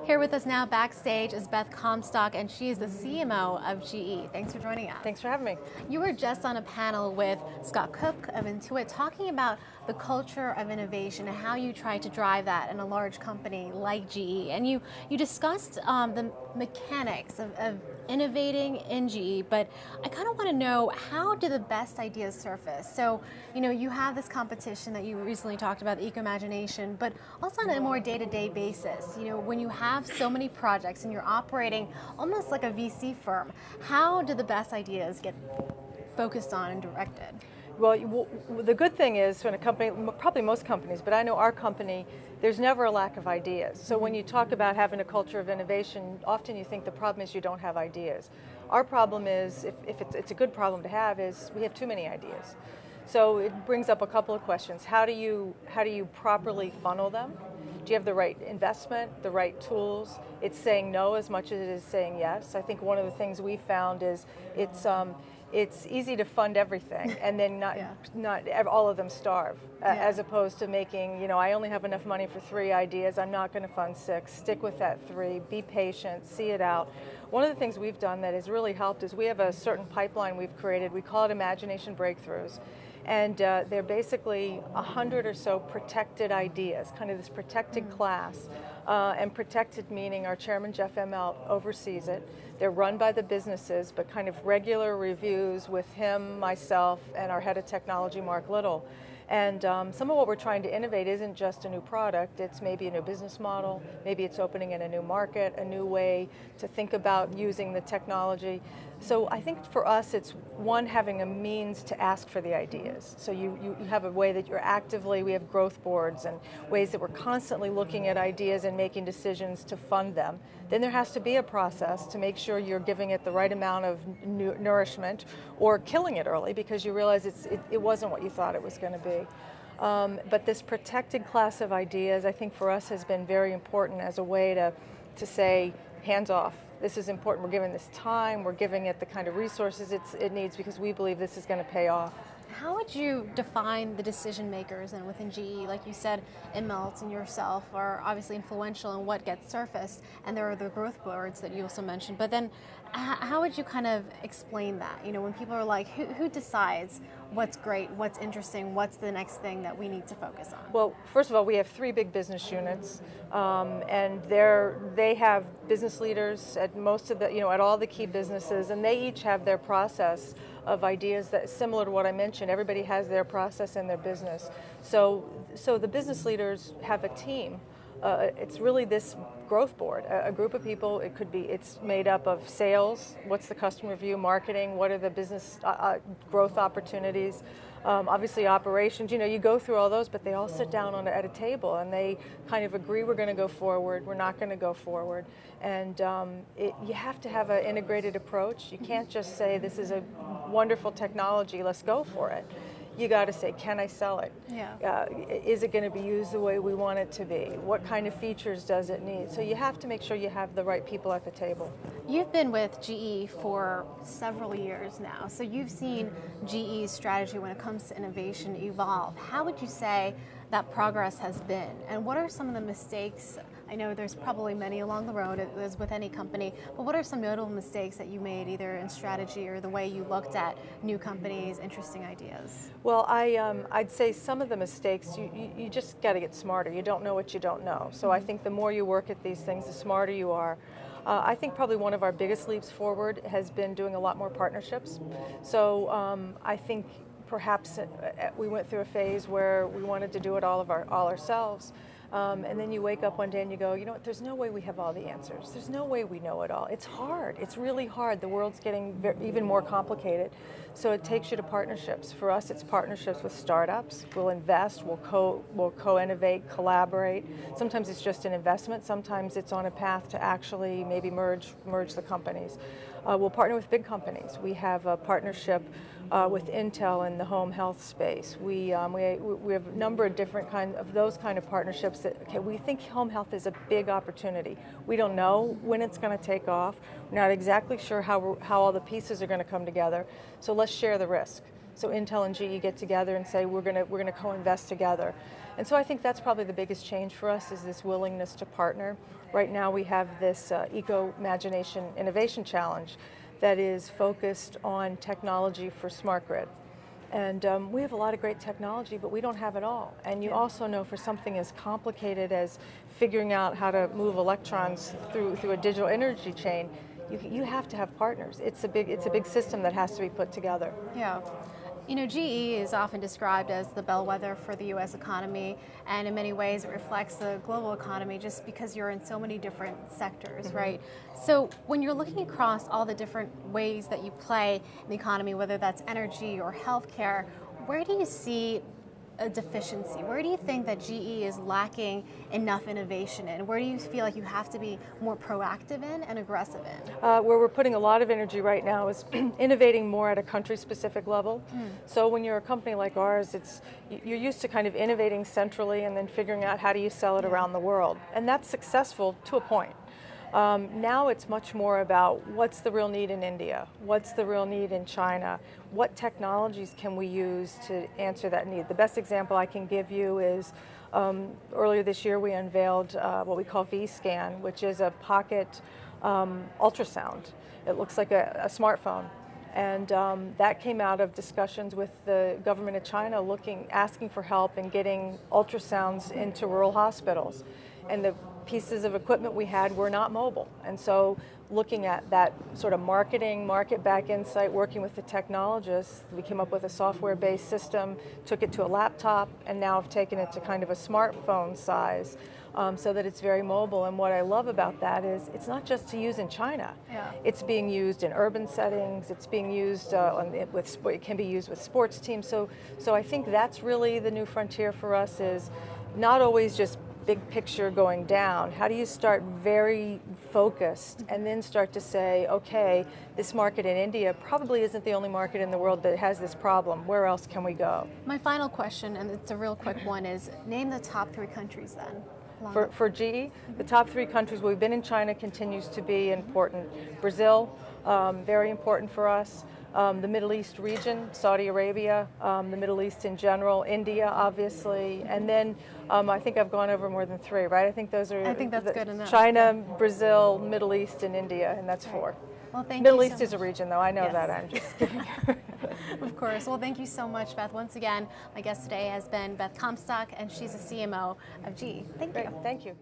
Here with us now backstage is Beth Comstock, and she is the CMO of GE. Thanks for joining us. Thanks for having me. You were just on a panel with Scott Cook of Intuit talking about the culture of innovation and how you try to drive that in a large company like GE. And you discussed the mechanics of innovating in GE, but I kind of want to know, how do the best ideas surface? So, you have this competition that you recently talked about, the Eco-Imagination, but also on a more day-to-day basis. When you have so many projects and you're operating almost like a VC firm, how do the best ideas get focused on and directed? Well, the good thing is when a company, probably most companies, but I know our company, there's never a lack of ideas. So when you talk about having a culture of innovation, often you think the problem is you don't have ideas. Our problem is, if it's a good problem to have, is we have too many ideas. So it brings up a couple of questions. How do you properly funnel them? Do you have the right investment, the right tools? It's saying no as much as it is saying yes. I think one of the things we found is it's easy to fund everything and then not all of them starve, as opposed to making, I only have enough money for 3 ideas, I'm not going to fund 6, stick with that 3, be patient, see it out. One of the things we've done that has really helped is we have a certain pipeline we've created, we call it Imagination Breakthroughs. And they're basically 100 or so protected ideas, kind of this protected class. And protected meaning our chairman, Jeff ML, oversees it. They're run by the businesses, but kind of regular reviews with him, myself, and our head of technology, Mark Little. And some of what we're trying to innovate isn't just a new product, it's maybe a new business model, maybe it's opening in a new market, a new way to think about using the technology. So I think for us it's one, having a means to ask for the ideas. So you have a way that we have growth boards and ways that we're constantly looking at ideas and making decisions to fund them. Then there has to be a process to make sure you're giving it the right amount of nourishment or killing it early because you realize it wasn't what you thought it was going to be. But this protected class of ideas, I think for us has been very important as a way to say, hands off. This is important. We're giving this time. We're giving it the kind of resources it needs because we believe this is going to pay off. How would you define the decision makers and within GE? Like you said, Immelt and yourself are obviously influential in what gets surfaced, and there are the growth boards that you also mentioned. But then how would you kind of explain that? When people are like, who decides what's great, what's interesting, what's the next thing that we need to focus on? Well, first of all, we have 3 big business units, and they have business leaders at most of the, at all the key businesses, and they each have their process of ideas that similar to what I mentioned. Everybody has their process in their business. So the business leaders have a team. It's really this growth board, a group of people. It's made up of sales, what's the customer view, marketing, what are the business growth opportunities, obviously operations. You go through all those, but they all sit down at a table and they kind of agree we're going to go forward, we're not going to go forward. And you have to have an integrated approach. You can't just say this is a wonderful technology, let's go for it. You got to say, can I sell it? Yeah. Is it going to be used the way we want it to be? What kind of features does it need? So you have to make sure you have the right people at the table. You've been with GE for several years now, so you've seen GE's strategy when it comes to innovation evolve. How would you say that progress has been? And what are some of the mistakes? I know there's probably many along the road, as with any company, but what are some notable mistakes that you made either in strategy or the way you looked at new companies, interesting ideas? Well, I'd say some of the mistakes, you just got to get smarter. You don't know what you don't know. So I think the more you work at these things, the smarter you are. I think probably one of our biggest leaps forward has been doing a lot more partnerships. So I think perhaps we went through a phase where we wanted to do it all ourselves. And then you wake up one day and you go, you know what, there's no way we have all the answers. There's no way we know it all. It's hard. It's really hard. The world's getting even more complicated. So it takes you to partnerships. For us, it's partnerships with startups. We'll invest, we'll co-innovate, collaborate. Sometimes it's just an investment. Sometimes it's on a path to actually maybe merge the companies. We'll partner with big companies. We have a partnership with Intel in the home health space. We have a number of different those kind of partnerships that, we think home health is a big opportunity. We don't know when it's going to take off. We're not exactly sure how all the pieces are going to come together. So let's share the risk. So Intel and GE get together and say we're going to co-invest together. And so I think that's probably the biggest change for us, is this willingness to partner. Right now we have this Eco-Imagination Innovation Challenge that is focused on technology for smart grid. And we have a lot of great technology, but we don't have it all. And you also know for something as complicated as figuring out how to move electrons through a digital energy chain, you have to have partners. It's a big system that has to be put together. Yeah. You know, GE is often described as the bellwether for the U.S. economy, and in many ways it reflects the global economy just because you're in so many different sectors, right? So when you're looking across all the different ways that you play in the economy, whether that's energy or healthcare, where do you see a deficiency? Where do you think that GE is lacking enough innovation in? Where do you feel like you have to be more proactive in and aggressive in? Where we're putting a lot of energy right now is innovating more at a country-specific level. So when you're a company like ours, you're used to kind of innovating centrally and then figuring out how do you sell it around the world. And that's successful to a point. Now it's much more about what's the real need in India, what's the real need in China, what technologies can we use to answer that need. The best example I can give you is earlier this year we unveiled what we call V-Scan, which is a pocket ultrasound. It looks like a smartphone. And that came out of discussions with the government of China asking for help in getting ultrasounds into rural hospitals. And the pieces of equipment we had were not mobile. And so looking at that sort of market back insight, working with the technologists, we came up with a software-based system, took it to a laptop, and now have taken it to kind of a smartphone size so that it's very mobile. And what I love about that is it's not just to use in China. It's being used in urban settings, it's being used, it can be used with sports teams. So I think that's really the new frontier for us, is not always just big picture going down. How do you start very focused and then start to say, okay, this market in India probably isn't the only market in the world that has this problem. Where else can we go? My final question, and it's a real quick one, is name the top 3 countries then. For GE, the top 3 countries, we've been in China, continues to be important. Brazil, very important for us. The Middle East region, Saudi Arabia, the Middle East in general, India obviously, and then I think I've gone over more than 3, right? I think that's good enough. China, Brazil, Middle East, and India, and that's 4. Well, thank Middle you East so is a region, though. I know that. I'm just kidding. Of course. Well, thank you so much, Beth. Once again, my guest today has been Beth Comstock, and she's a CMO of GE. Thank you. Thank you.